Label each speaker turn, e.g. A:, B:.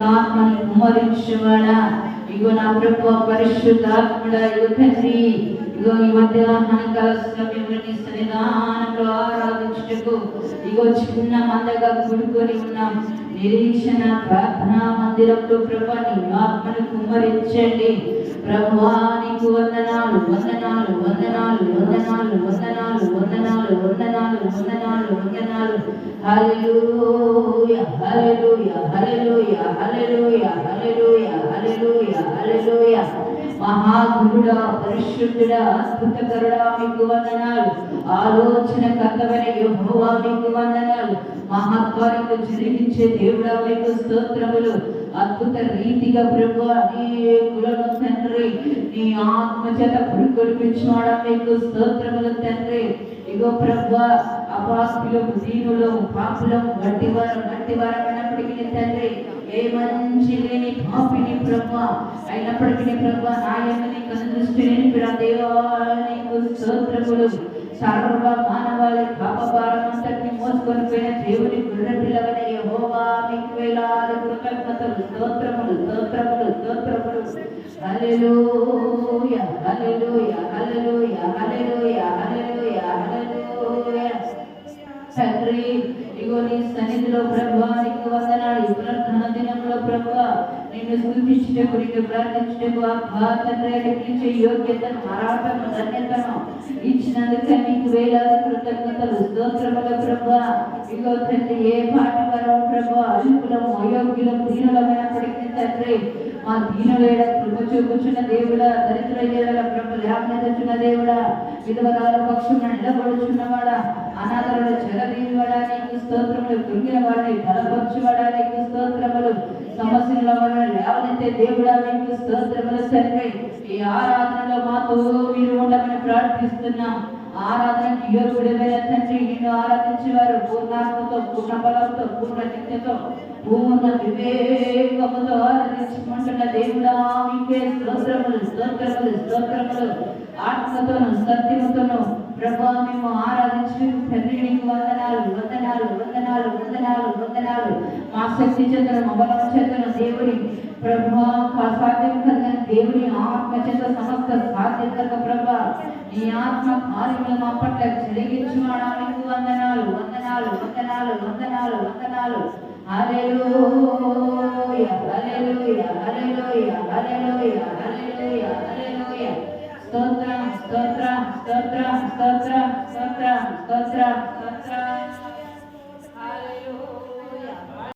A: ఆత్మని కుమ్మరించువాడా, ఇగో నా ప్రభు పరిశుద్ధాత్ముడా, ఇగో తండ్రి, ఇగో ఈ మధ్యాహ్నకాల సమయంలో నీ సన్నిధానంలో ఆరాధించుటకు ఇగో చిన్న మందగా కూడుకొని ఉన్నాం. నిరీక్షణ ప్రార్థనా మందిరంలో ప్రభు నీ ఆత్మను కుమ్మరించండి. ప్రభువా నీకు వందనాలు, వందనాలు, వందనాలు, వందనాలు, వందనాలు, వందనాలు, వందనాలు, వందనాలు, వందనాలు. హల్లెలూయా, హల్లెలూయా, హల్లెలూయా, హల్లెలూయా, హల్లెలూయా, హల్లెలూయా, హల్లెలూయా. మహాగురుడా, పరిశుద్ధుడా, అద్భుతకరుడా మీకు వందనాలు. ఆలోచన కర్తవైన యెహోవా మీకు వందనాలు. మహత్కార్యము జరిగించే దేవుడా మీకు స్తోత్రములు. అద్భుత రీతిగా ప్రభు అనేకులను తండ్రి నీ ఆత్మ చేత పురుకొల్పించువాడా మీకు స్తోత్రములు తండ్రి. ఇగో ప్రభు అపాస్తులకు, దీనులకు, పాపులకు, గట్టివారమైనప్పటికీ తండ్రి, ఏ మంచి లేని పాపిని ప్రభు అయినప్పటికీ ప్రభు నాయకుని కనుదృష్టి నిలిపిన దేవా నీకు స్తోత్రములు. సర్వ మానవాళి పాపభారమంతటిని మోసుకొని పోయిన దేవుని గొర్రె పిల్లవైన యెహోవా మీకు వేలాది కృతజ్ఞతలు, స్తోత్రములు, స్తోత్రములు, స్తోత్రములు. హల్లెలూయా, హల్లెలూయా, హల్లెలూయా, హల్లెలూయా, హల్లెలూయా, హల్లెలూయా. తండ్రి ఇగో నీ సన్నిధిలో ప్రభువా నీకు వందనాలు. ఈ ప్రార్థన దినంలో ప్రభువా నిన్ను స్తుతించుటకు, నిన్ను ప్రార్థించుటకు అబ్బా తండ్రి పిలిచే యోగ్యతను, ఆరాటను, ధన్యతను ఇచ్చినందుకే నీకు వేలాది కృతజ్ఞతలు, స్తోత్రములు ప్రభువా. ఇగో తండ్రి ఏ పాటి వరం ప్రభువా అల్పులము, అయోగ్యులం, దీనులమైనప్పటికీ తండ్రి మా దీనులేడ కృప చూపుచున్న దేవుడా, దరిద్రుల ప్రభు లేవనెత్తుచున్న దేవుడా, విధవరాల పక్షమున నిలబడుచున్నవాడా, అనాథలను చెరదీయవాడా నీకు స్తోత్రములు. కృంగిన వాడిని బలపరచువాడా నీకు స్తోత్రములు. సమస్యల వాడిని లేవనెత్తే దేవుడా నీకు స్తోత్రములు తండ్రి. ఈ ఆరాధనలో మాతో మీరు ఉండమని ప్రార్థిస్తున్నాం. ఆరాధనకు యోగ్యుడైన తండ్రి, నిన్ను ఆరాధించేవారు పూర్ణాత్మతో, పూర్ణ బలంతో, పూర్ణ నిత్యతో, పూర్ణ వివేకముతో ఆరాధించుకుంటున్న దేవుడా మీకే స్తోత్రములు, స్తోత్రములు, స్తోత్రములు. ఆత్మతోను, సత్యముతోను ప్రభువా మేము ఆరాధించు తండ్రి నీకు వందనాలు, వందనాలు, వందనాలు, వందనాలు, వందనాలు. మా శక్తి చేతను, మా బలం చేతను దేవుని ప్రభువా సాధ్యం కలిగిన దేవుని ఆత్మ చేత సమస్త సాధ్యతగా ప్రభువా నీ ఆత్మ కార్యములు మా పట్ల జరిగించువాడా నీకు వందనాలు, వందనాలు, వందనాలు, వందనాలు, వందనాలు. హల్లెలూయా, హల్లెలూయా, హల్లెలూయా, హల్లెలూయా,